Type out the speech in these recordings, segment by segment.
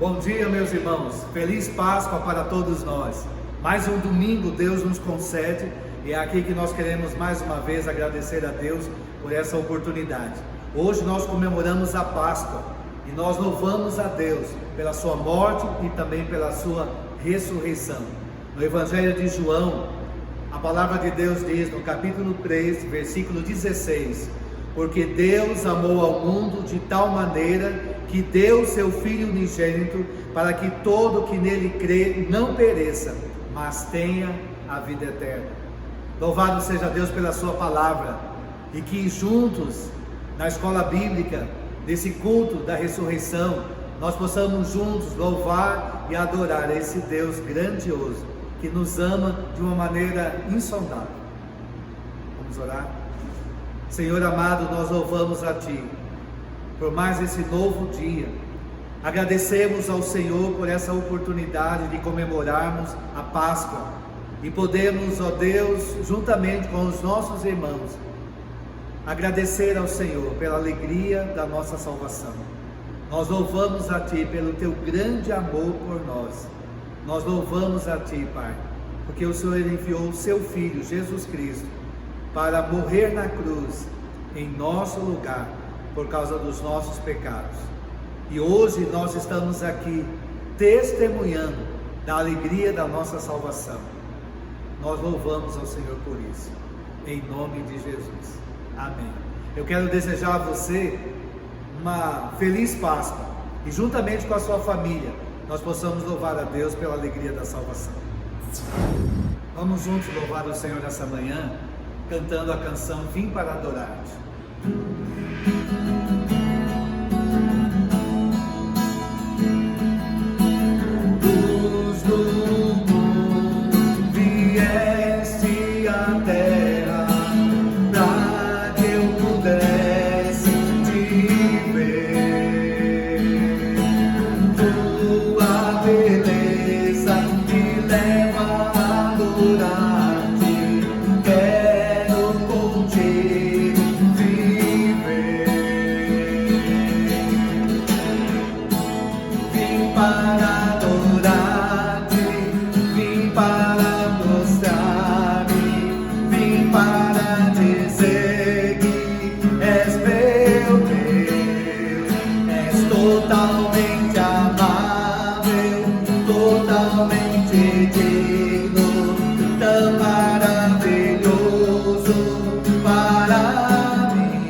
Bom dia, meus irmãos. Feliz Páscoa para todos nós. Mais um domingo Deus nos concede e é aqui que nós queremos mais uma vez agradecer a Deus por essa oportunidade. Hoje nós comemoramos a Páscoa e nós louvamos a Deus pela sua morte e também pela sua ressurreição. No Evangelho de João, a palavra de Deus diz no capítulo 3, versículo 16: porque Deus amou ao mundo de tal maneira que deu seu Filho unigênito, para que todo que nele crê não pereça, mas tenha a vida eterna. Louvado seja Deus pela sua palavra, e que juntos, na escola bíblica, nesse culto da ressurreição, nós possamos juntos louvar e adorar esse Deus grandioso, que nos ama de uma maneira insondável. Vamos orar? Senhor amado, nós louvamos a Ti por mais esse novo dia. Agradecemos ao Senhor por essa oportunidade de comemorarmos a Páscoa e podemos, ó Deus, juntamente com os nossos irmãos, agradecer ao Senhor pela alegria da nossa salvação. Nós louvamos a Ti pelo Teu grande amor por nós. Nós louvamos a Ti, Pai, porque o Senhor enviou o Seu Filho, Jesus Cristo, para morrer na cruz em nosso lugar, por causa dos nossos pecados. E hoje nós estamos aqui testemunhando da alegria da nossa salvação. Nós louvamos ao Senhor por isso, em nome de Jesus. Amém. Eu quero desejar a você uma feliz Páscoa e juntamente com a sua família nós possamos louvar a Deus pela alegria da salvação. Vamos juntos louvar o Senhor nessa manhã, cantando a canção Vim para Adorar-te. Luz do mundo, vieste à terra, para que eu pudesse te ver. Tua beleza me leva a adorar-te, quero contigo viver. Vim para adorar-te, vim para mostrar-me, vim para dizer que és meu Deus, és totalmente amável, totalmente digno, tão maravilhoso para mim.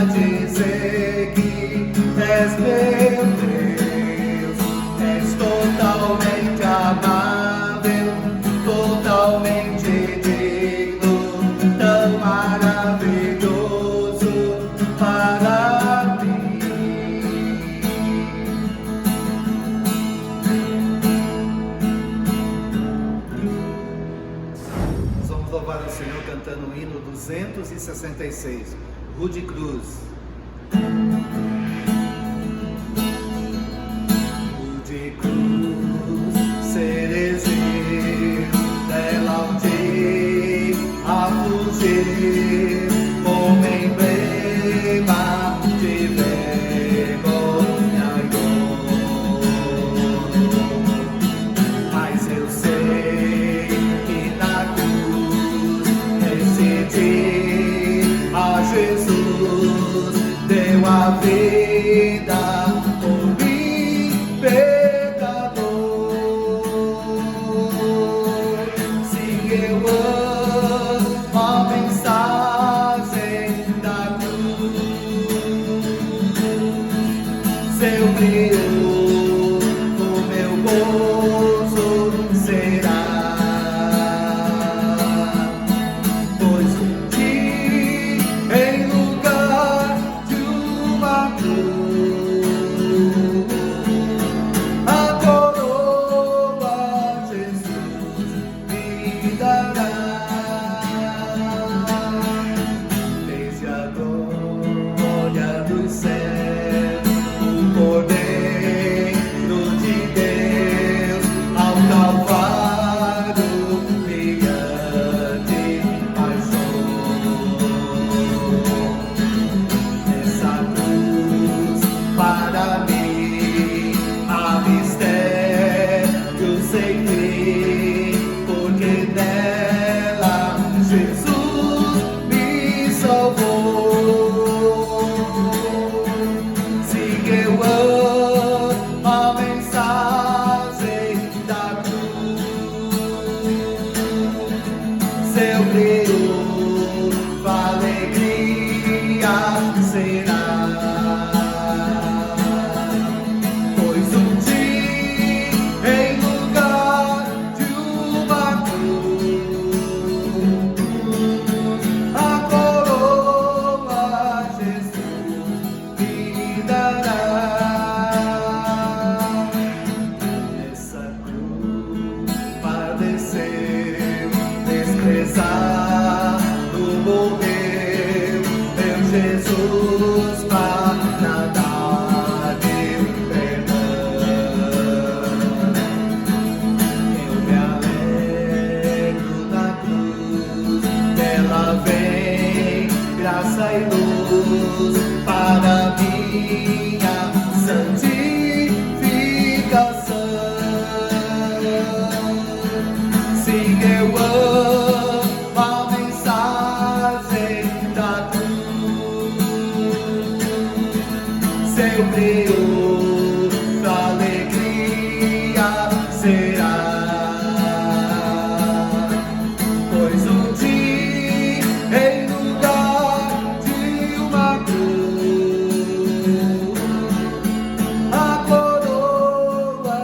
dizer que és meu Deus, és totalmente amável, totalmente digno, tão maravilhoso para mim. Nós vamos louvar o Senhor cantando o hino 266, Rude Cruz. Rude cruz, cerejeiro, dela onde a fugir, como emblema de vergonha e dor. Mas eu sei que na cruz decidi a Jesus, deu a vida por mim, pecador. Se eu amo a mensagem da cruz, seu brilho, o meu gozo será. Pois um dia, em lugar de uma cruz, a coroa Jesus me dará. Desde a glória do céu, o Cordeiro de Deus, ao Calvário brilhante paixão. Essa cruz para mim há mistério sem fim, porque nela Jesus me salvou. Se eu amo a mensagem da cruz, seu brilho, alegria será. Pois um dia, em lugar de uma cruz, a coroa Jesus me dará. Essa cruz padeceu, desprezado, morreu, meu Jesus para dar-me perdão. Eu me alegro na cruz, dela vem graça e luz para minha santificação. Se eu amo a mensagem da cruz, seu brilho, alegria será. Pois um dia, em lugar de uma cruz, a coroa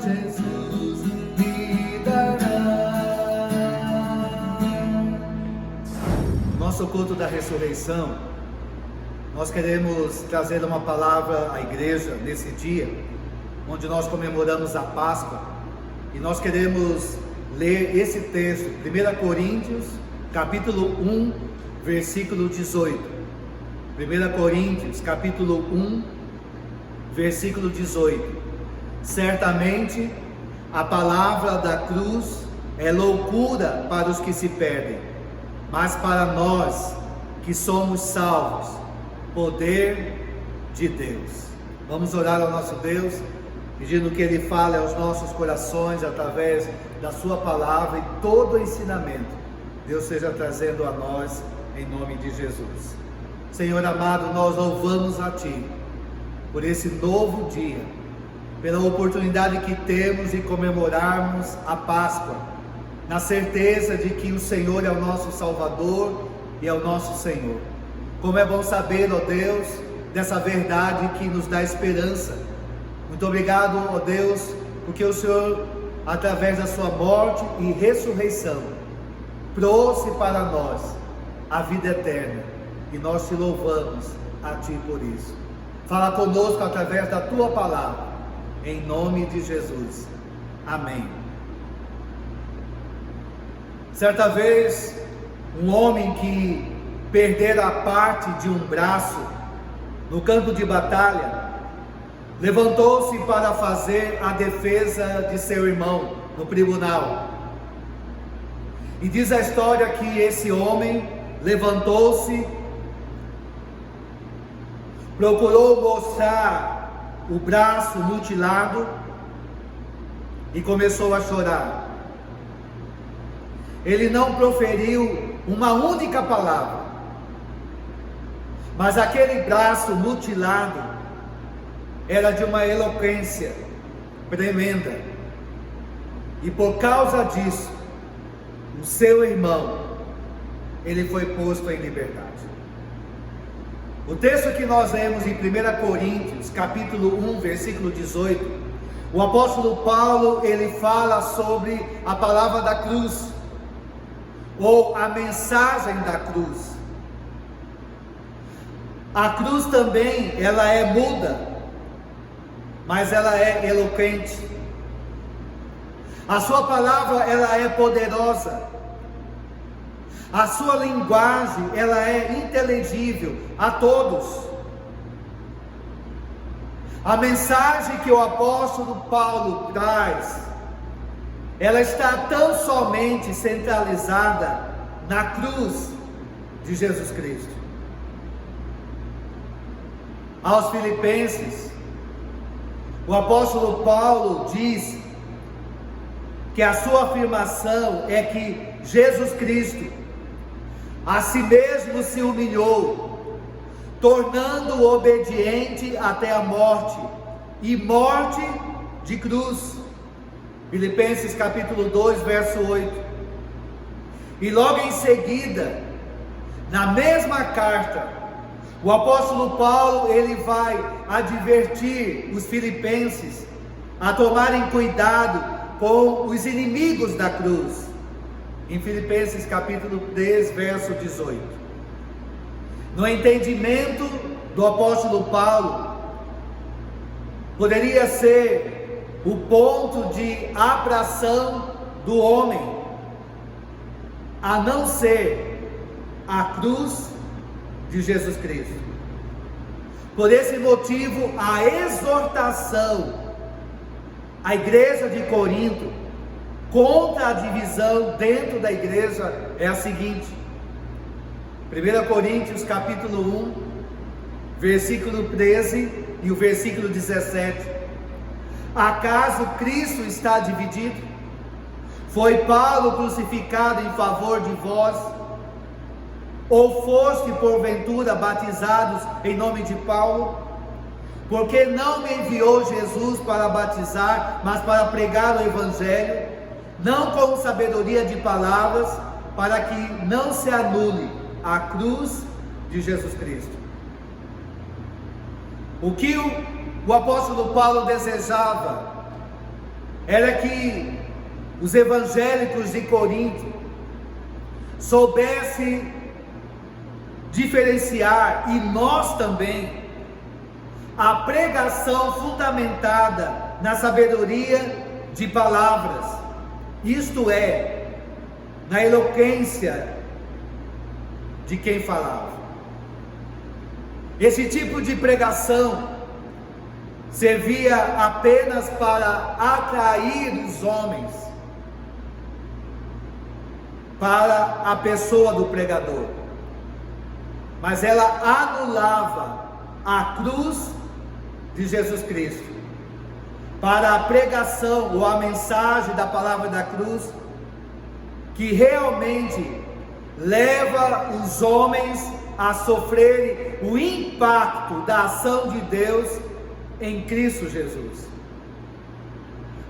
Jesus me dará. Nosso culto da ressurreição, nós queremos trazer uma palavra à igreja nesse dia, onde nós comemoramos a Páscoa, e nós queremos ler esse texto, 1 Coríntios, capítulo 1, versículo 18. 1 Coríntios, capítulo 1, versículo 18. Certamente a palavra da cruz é loucura para os que se perdem, mas para nós que somos salvos, poder de Deus. Vamos orar ao nosso Deus, pedindo que Ele fale aos nossos corações através da sua palavra, e todo o ensinamento Deus seja trazendo a nós, em nome de Jesus. Senhor amado, nós louvamos a Ti por esse novo dia, pela oportunidade que temos de comemorarmos a Páscoa, na certeza de que o Senhor é o nosso Salvador e é o nosso Senhor. Como é bom saber, ó Deus, dessa verdade que nos dá esperança. Muito obrigado, ó Deus, porque o Senhor, através da sua morte e ressurreição, trouxe para nós a vida eterna, e nós te louvamos a Ti por isso. Fala conosco através da Tua palavra, em nome de Jesus. Amém. Certa vez, um homem que perdera a parte de um braço no campo de batalha, levantou-se para fazer a defesa de seu irmão no tribunal. E diz a história que esse homem levantou-se, procurou mostrar o braço mutilado e começou a chorar. Ele não proferiu uma única palavra, mas aquele braço mutilado era de uma eloquência tremenda, e por causa disso, o seu irmão, ele foi posto em liberdade. O texto que nós lemos em 1 Coríntios, capítulo 1, versículo 18, o apóstolo Paulo, ele fala sobre a palavra da cruz, ou a mensagem da cruz. A cruz também, ela é muda, mas ela é eloquente. A sua palavra, ela é poderosa. A sua linguagem, ela é inteligível a todos. A mensagem que o apóstolo Paulo traz, ela está tão somente centralizada na cruz de Jesus Cristo. Aos Filipenses, o apóstolo Paulo diz que a sua afirmação é que Jesus Cristo a si mesmo se humilhou, tornando-o obediente até a morte, e morte de cruz. Filipenses capítulo 2, verso 8. E logo em seguida, na mesma carta, o apóstolo Paulo, ele vai advertir os filipenses a tomarem cuidado com os inimigos da cruz. Em Filipenses capítulo 3, verso 18. No entendimento do apóstolo Paulo, poderia ser o ponto de atração do homem, a não ser a cruz de Jesus Cristo. Por esse motivo, a exortação à igreja de Corinto contra a divisão dentro da igreja é a seguinte: 1 Coríntios capítulo 1, versículo 13 e o versículo 17. Acaso Cristo está dividido? Foi Paulo crucificado em favor de vós? Ou foste porventura batizados em nome de Paulo? Porque não me enviou Jesus para batizar, mas para pregar o Evangelho, não com sabedoria de palavras, para que não se anule a cruz de Jesus Cristo. O que o apóstolo Paulo desejava era que os evangélicos de Corinto soubessem diferenciar, e nós também, a pregação fundamentada na sabedoria de palavras, isto é, na eloquência de quem falava. Esse tipo de pregação servia apenas para atrair os homens para a pessoa do pregador, mas ela anulava a cruz de Jesus Cristo para a pregação ou a mensagem da palavra da cruz, que realmente leva os homens a sofrerem o impacto da ação de Deus em Cristo Jesus.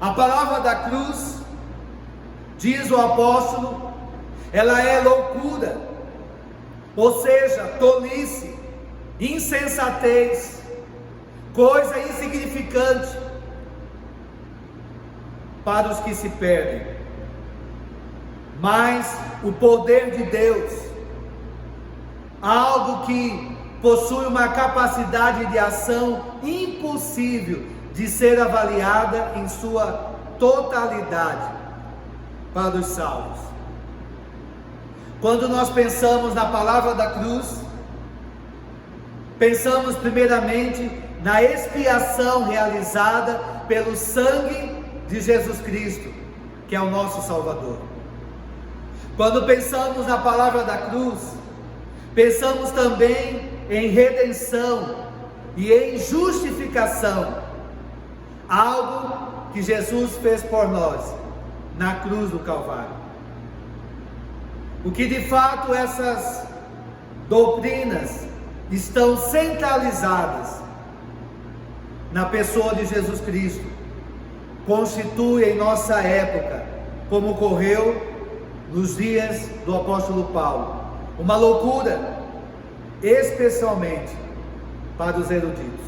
A palavra da cruz, diz o apóstolo, ela é loucura ou seja, tolice, insensatez, coisa insignificante para os que se perdem. Mas o poder de Deus, algo que possui uma capacidade de ação impossível de ser avaliada em sua totalidade para os salvos. Quando nós pensamos na palavra da cruz, pensamos primeiramente na expiação realizada pelo sangue de Jesus Cristo, que é o nosso Salvador. Quando pensamos na palavra da cruz, pensamos também em redenção e em justificação, algo que Jesus fez por nós na cruz do Calvário. O que de fato essas doutrinas estão centralizadas na pessoa de Jesus Cristo, constitui em nossa época, como ocorreu nos dias do apóstolo Paulo, uma loucura, especialmente para os eruditos.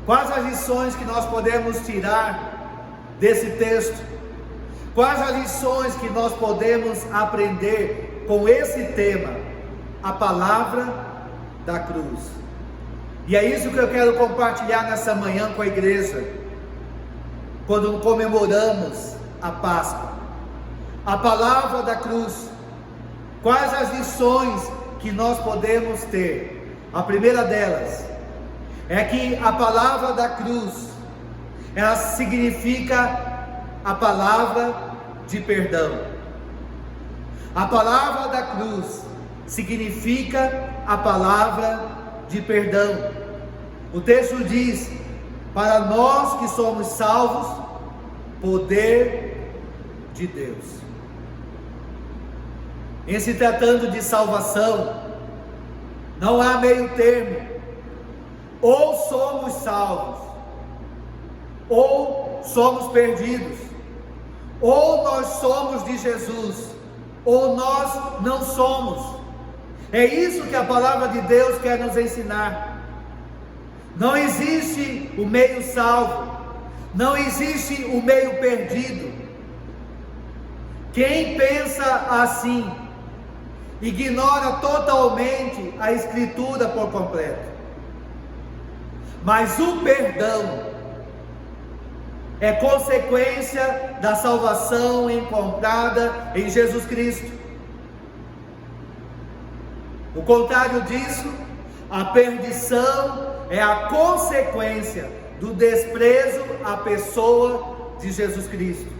Quais as lições que nós podemos tirar desse texto? Quais as lições que nós podemos aprender com esse tema, a palavra da cruz? E é isso que eu quero compartilhar nessa manhã com a igreja, quando comemoramos a Páscoa. A palavra da cruz. Quais as lições que nós podemos ter? A primeira delas é que a palavra da cruz, ela significa a palavra de perdão. A palavra da cruz significa a palavra de perdão. O texto diz: para nós que somos salvos, poder de Deus. Em se tratando de salvação, não há meio termo. Ou somos salvos, ou somos perdidos. Ou nós somos de Jesus, ou nós não somos. É isso que a palavra de Deus quer nos ensinar. Não existe o meio salvo, não existe o meio perdido. Quem pensa assim, ignora totalmente a Escritura por completo. Mas o perdão é consequência da salvação encontrada em Jesus Cristo. O contrário disso, a perdição é a consequência do desprezo à pessoa de Jesus Cristo.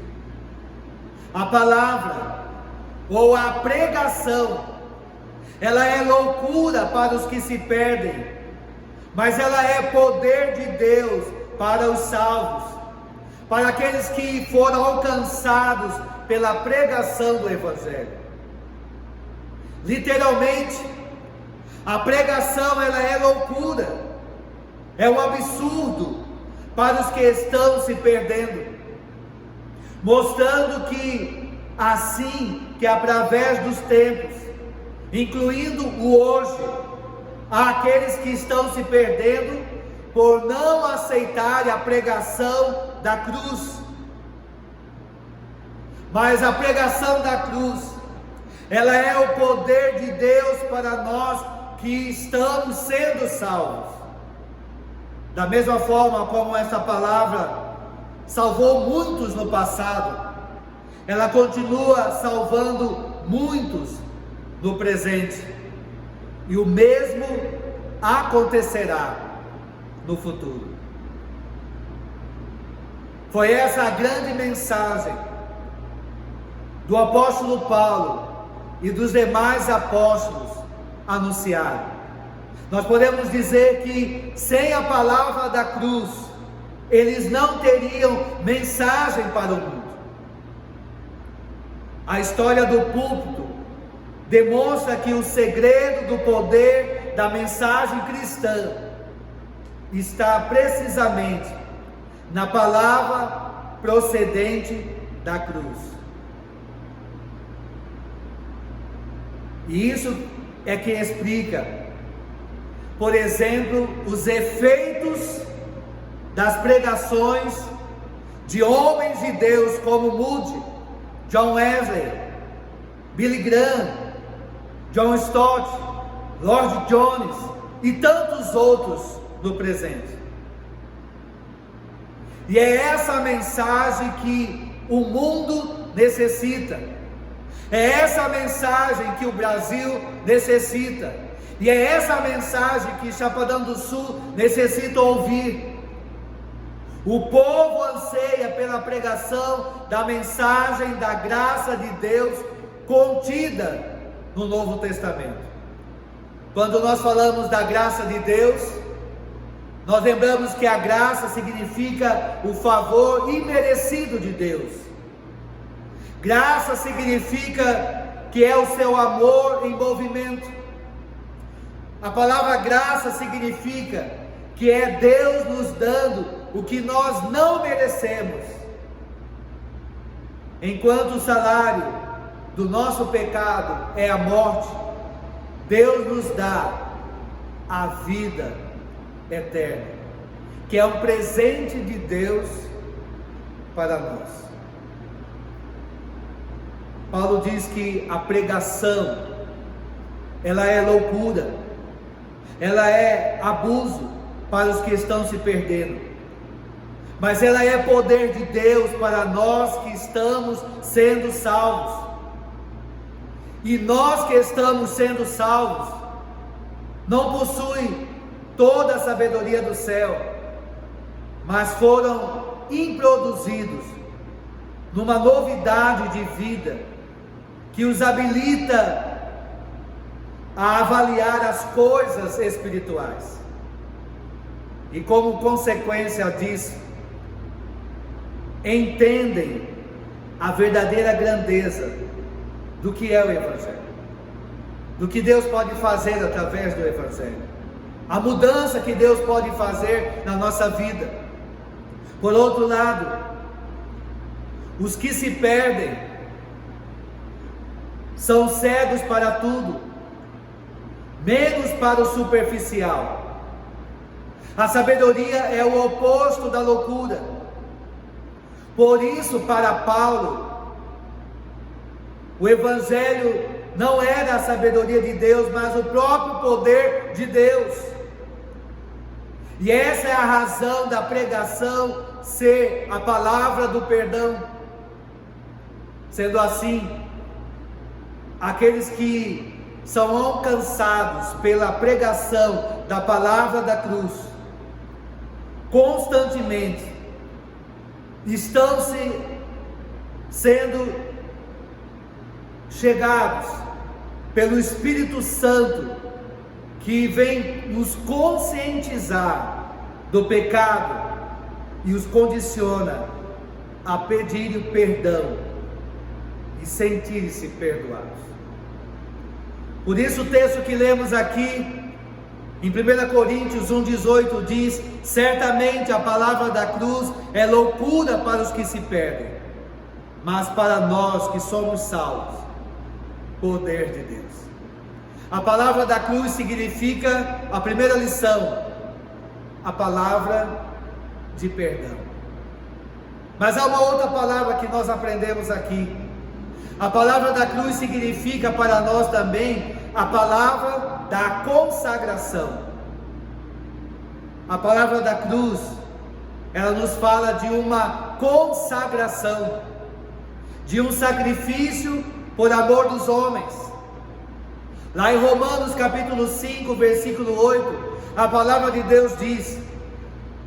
A palavra ou a pregação, ela é loucura para os que se perdem, mas ela é poder de Deus para os salvos, para aqueles que foram alcançados pela pregação do Evangelho. Literalmente, a pregação ela é loucura, é um absurdo para os que estão se perdendo, mostrando que assim que através dos tempos, incluindo o hoje, há aqueles que estão se perdendo por não aceitarem a pregação da cruz. Mas a pregação da cruz, ela é o poder de Deus para nós que estamos sendo salvos. Da mesma forma como essa palavra salvou muitos no passado, ela continua salvando muitos no presente, e o mesmo acontecerá no futuro. Foi essa a grande mensagem do apóstolo Paulo e dos demais apóstolos anunciaram. Nós podemos dizer que sem a palavra da cruz, eles não teriam mensagem para o mundo. A história do púlpito demonstra que o segredo do poder da mensagem cristã está precisamente na palavra procedente da cruz. E isso é que explica, por exemplo, os efeitos das pregações de homens de Deus como Moody, John Wesley, Billy Graham, John Stott, Lloyd Jones e tantos outros no presente. E é essa mensagem que o mundo necessita, é essa mensagem que o Brasil necessita, e é essa mensagem que Chapadão do Sul necessita ouvir. O povo anseia pela pregação da mensagem da graça de Deus contida no Novo Testamento. Quando nós falamos da graça de Deus, nós lembramos que a graça significa o favor imerecido de Deus. Graça significa que é o seu amor em movimento. A palavra graça significa que é Deus nos dando o que nós não merecemos. Enquanto o salário do nosso pecado é a morte, Deus nos dá a vida eterna, que é um presente de Deus para nós. Paulo diz que a pregação, ela é loucura, ela é abuso para os que estão se perdendo, mas ela é poder de Deus para nós que estamos sendo salvos. E nós que estamos sendo salvos não possuem toda a sabedoria do céu, mas foram introduzidos numa novidade de vida que os habilita a avaliar as coisas espirituais. E como consequência disso, entendem a verdadeira grandeza do que é o Evangelho, do que Deus pode fazer através do Evangelho, a mudança que Deus pode fazer na nossa vida. Por outro lado, os que se perdem são cegos para tudo, menos para o superficial. A sabedoria é o oposto da loucura. Por isso, para Paulo, o Evangelho não era a sabedoria de Deus, mas o próprio poder de Deus. E essa é a razão da pregação ser a palavra do perdão. Sendo assim, aqueles que são alcançados pela pregação da palavra da cruz, constantemente estão sendo chegados pelo Espírito Santo, que vem nos conscientizar do pecado e os condiciona a pedir o perdão e sentir-se perdoados. Por isso o texto que lemos aqui em 1 Coríntios 1,18 diz: certamente a palavra da cruz é loucura para os que se perdem, mas para nós que somos salvos, poder de Deus. A palavra da cruz significa, a primeira lição, a palavra de perdão. Mas há uma outra palavra que nós aprendemos aqui. A palavra da cruz significa para nós também a palavra da consagração. A palavra da cruz, ela nos fala de uma consagração, de um sacrifício por amor dos homens. Lá em Romanos capítulo 5, versículo 8, a palavra de Deus diz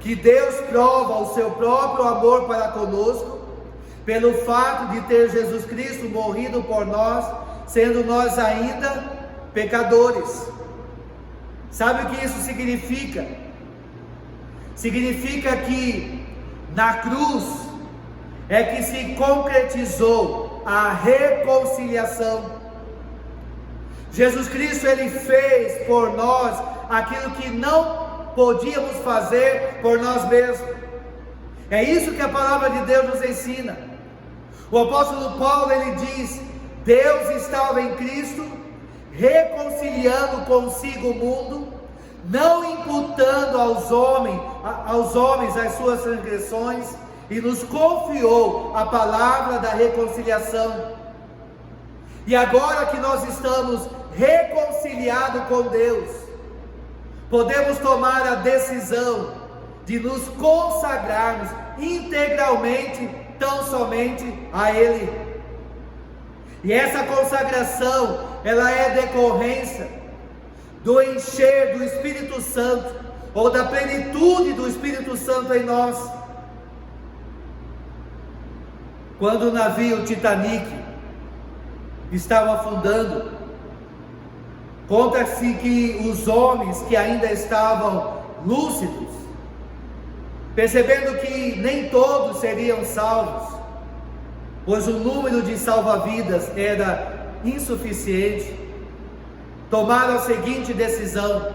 que Deus prova o seu próprio amor para conosco, pelo fato de ter Jesus Cristo morrido por nós, sendo nós ainda pecadores. Sabe o que isso significa? Significa que na cruz é que se concretizou a reconciliação. Jesus Cristo, ele fez por nós aquilo que não podíamos fazer por nós mesmos. É isso que a palavra de Deus nos ensina. O apóstolo Paulo, ele diz: Deus estava em Cristo reconciliando consigo o mundo, não imputando aos homens as suas transgressões, e nos confiou a palavra da reconciliação. E agora que nós estamos reconciliados com Deus, podemos tomar a decisão de nos consagrarmos integralmente, tão somente a Ele. E essa consagração, ela é decorrência do encher do Espírito Santo, ou da plenitude do Espírito Santo em nós. Quando o navio Titanic estava afundando, conta-se que os homens que ainda estavam lúcidos, percebendo que nem todos seriam salvos, pois o número de salva-vidas era insuficiente, tomaram a seguinte decisão: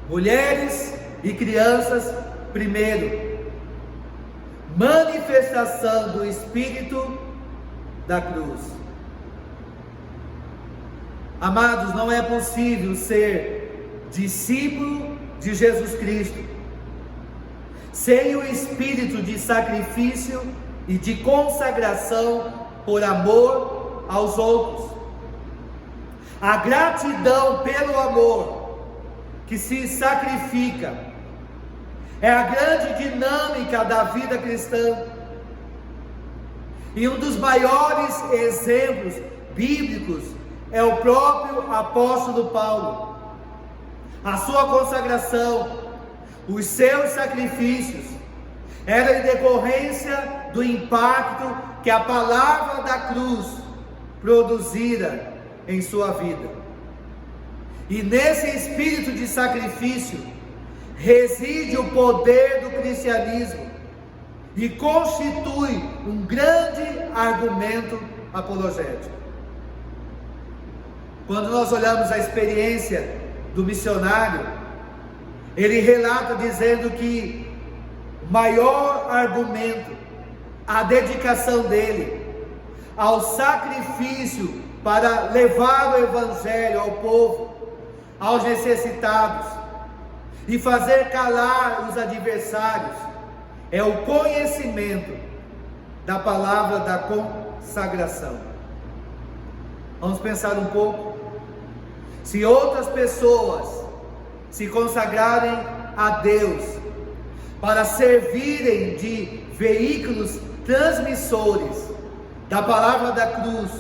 mulheres e crianças primeiro. Manifestação do Espírito da cruz. Amados, não é possível ser discípulo de Jesus Cristo sem o espírito de sacrifício e de consagração por amor aos outros. A gratidão pelo amor que se sacrifica é a grande dinâmica da vida cristã. E um dos maiores exemplos bíblicos é o próprio apóstolo Paulo. A sua consagração, os seus sacrifícios, era em decorrência do impacto que a palavra da cruz produzira em sua vida. E nesse espírito de sacrifício reside o poder do cristianismo e constitui um grande argumento apologético. Quando nós olhamos a experiência do missionário, ele relata dizendo que o maior argumento, a dedicação dele ao sacrifício para levar o evangelho ao povo, aos necessitados, e fazer calar os adversários, é o conhecimento da palavra da consagração. Vamos pensar um pouco. Se outras pessoas se consagrarem a Deus para servirem de veículos transmissores da palavra da cruz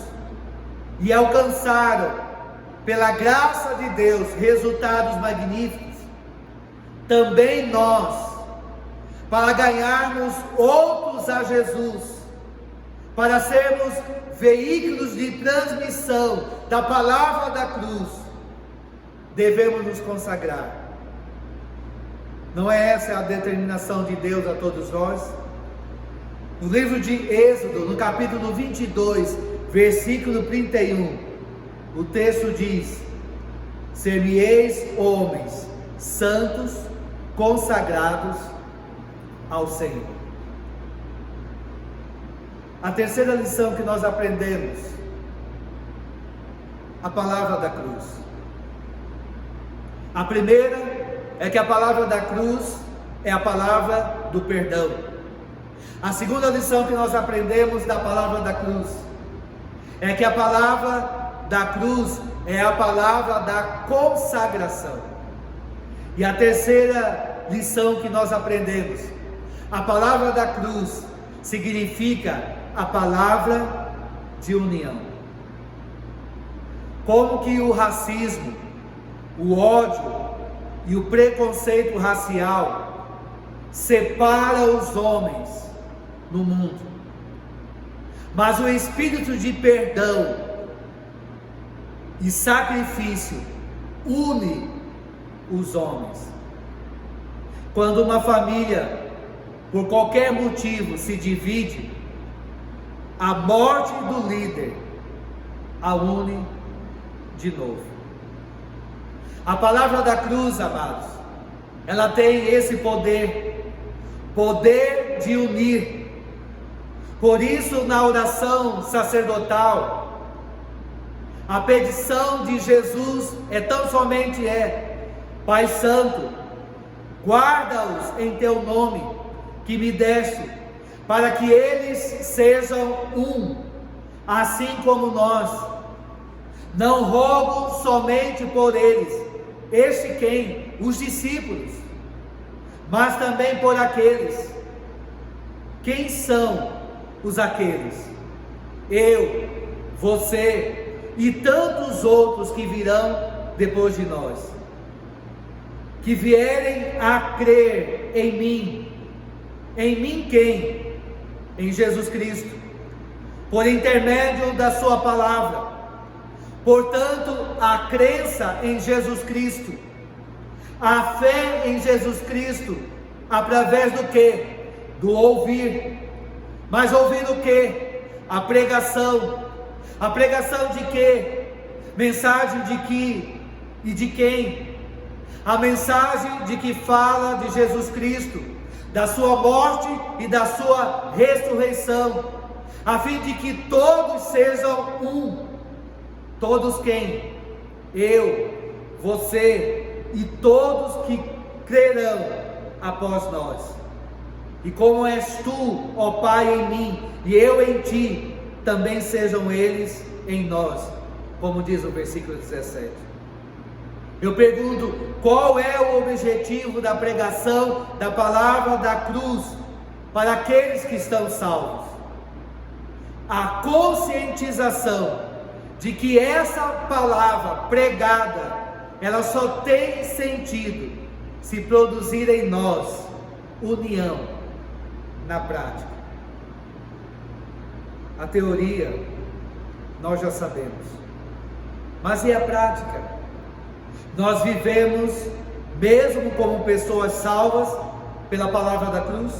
e alcançaram, pela graça de Deus, resultados magníficos, também nós, para ganharmos outros a Jesus, para sermos veículos de transmissão da palavra da cruz, devemos nos consagrar. Não é essa a determinação de Deus a todos nós? No livro de Êxodo, no capítulo 22, versículo 31, o texto diz: ser-me-eis homens santos, consagrados ao Senhor. A terceira lição que nós aprendemos, a palavra da cruz. A primeira é que a palavra da cruz é a palavra do perdão. A segunda lição que nós aprendemos da palavra da cruz é que a palavra da cruz é a palavra da consagração. E a terceira lição que nós aprendemos, a palavra da cruz significa a palavra de união. Como que o racismo, o ódio e o preconceito racial separa os homens no mundo, mas o espírito de perdão e sacrifício une os homens. Quando uma família, por qualquer motivo, se divide, a morte do líder a une de novo. A palavra da cruz, amados, ela tem esse poder de unir. Por isso, na oração sacerdotal, A petição de Jesus tão somente Pai Santo, guarda-os em teu nome, que me deste, para que eles sejam um, assim como nós. Não rogo somente por eles, quem? Os discípulos, mas também por aqueles. Quem são os aqueles? Eu, você e tantos outros que virão depois de nós, que vierem a crer em mim. Em mim quem? Em Jesus Cristo, por intermédio da sua palavra. Portanto, a crença em Jesus Cristo, a fé em Jesus Cristo, através do quê? Do ouvir. Mas ouvir o quê? A pregação. A pregação de quê? Mensagem de que e de quem? A mensagem de que fala de Jesus Cristo, da sua morte e da sua ressurreição, a fim de que todos sejam um. Todos quem? Eu, você e todos que crerão após nós. E como és tu, ó Pai, em mim e eu em ti, também sejam eles em nós, como diz o versículo 17. Eu pergunto, qual é o objetivo da pregação da palavra da cruz para aqueles que estão salvos? A conscientização de que essa palavra pregada, ela só tem sentido se produzir em nós união na prática. A teoria nós já sabemos, mas e a prática? Nós vivemos mesmo como pessoas salvas pela palavra da cruz?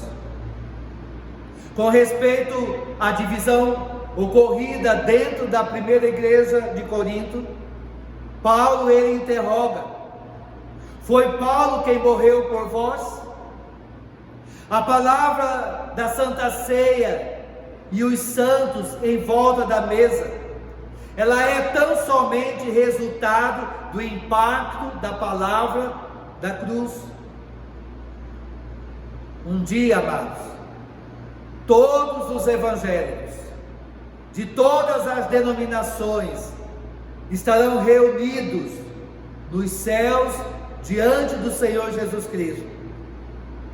Com respeito à divisão ocorrida dentro da primeira igreja de Corinto, Paulo ele interroga: foi Paulo quem morreu por vós? A palavra da Santa Ceia e os santos em volta da mesa, ela é tão somente resultado do impacto da palavra da cruz. Um dia, amados, todos os evangélicos de todas as denominações estarão reunidos nos céus diante do Senhor Jesus Cristo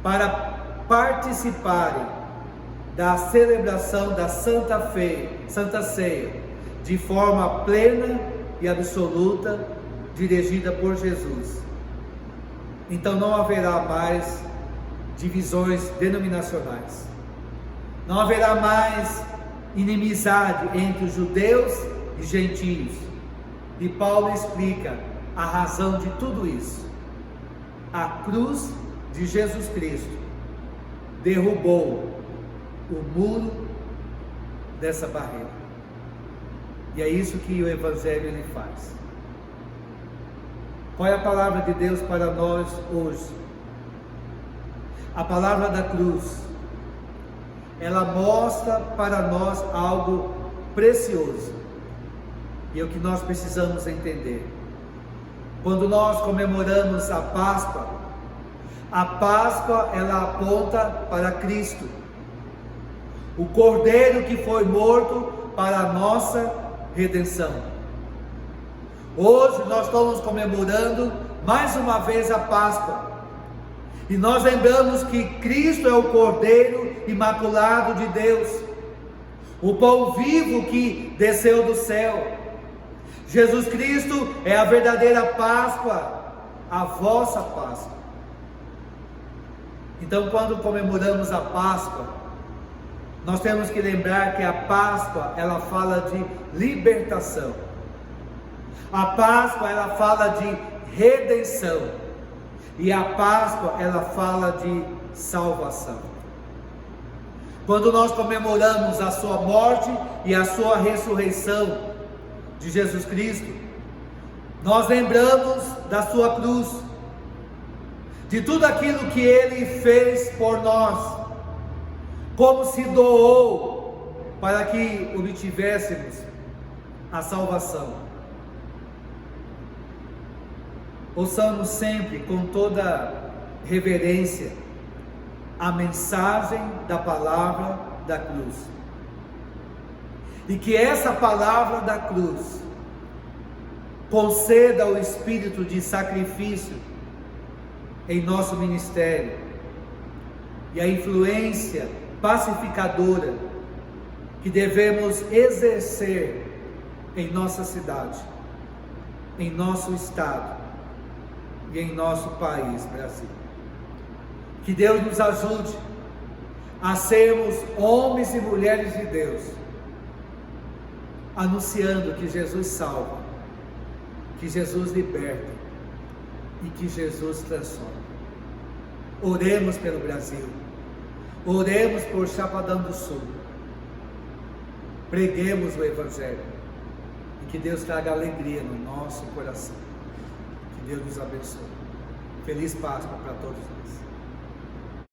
para participarem da celebração da Santa Ceia de forma plena e absoluta, dirigida por Jesus. Então não haverá mais divisões denominacionais, não haverá mais inimizade entre os judeus e gentios. E Paulo explica a razão de tudo isso. A cruz de Jesus Cristo derrubou o muro dessa barreira. E é isso que o Evangelho ele faz. Qual é a palavra de Deus para nós hoje? A palavra da cruz, ela mostra para nós algo precioso, e é o que nós precisamos entender. Quando nós comemoramos a Páscoa ela aponta para Cristo, o Cordeiro que foi morto para a nossa redenção. Hoje nós estamos comemorando mais uma vez a Páscoa, e nós lembramos que Cristo é o Cordeiro imaculado de Deus, o pão vivo que desceu do céu. Jesus Cristo é a verdadeira Páscoa, a vossa Páscoa. Então, quando comemoramos a Páscoa, nós temos que lembrar que a Páscoa, ela fala de libertação. A Páscoa, ela fala de redenção. E a Páscoa, ela fala de salvação. Quando nós comemoramos a sua morte e a sua ressurreição de Jesus Cristo, nós lembramos da sua cruz, de tudo aquilo que Ele fez por nós, como se doou para que obtivéssemos a salvação. ouçamos sempre com toda reverência a mensagem da palavra da cruz. E que essa palavra da cruz conceda o espírito de sacrifício em nosso ministério e a influência pacificadora que devemos exercer em nossa cidade, em nosso estado e em nosso país, Brasil. Que Deus nos ajude a sermos homens e mulheres de Deus, anunciando que Jesus salva, que Jesus liberta e que Jesus transforma. Oremos pelo Brasil, oremos por Chapadão do Sul, preguemos o Evangelho e que Deus traga alegria no nosso coração. Que Deus nos abençoe. Feliz Páscoa para todos nós.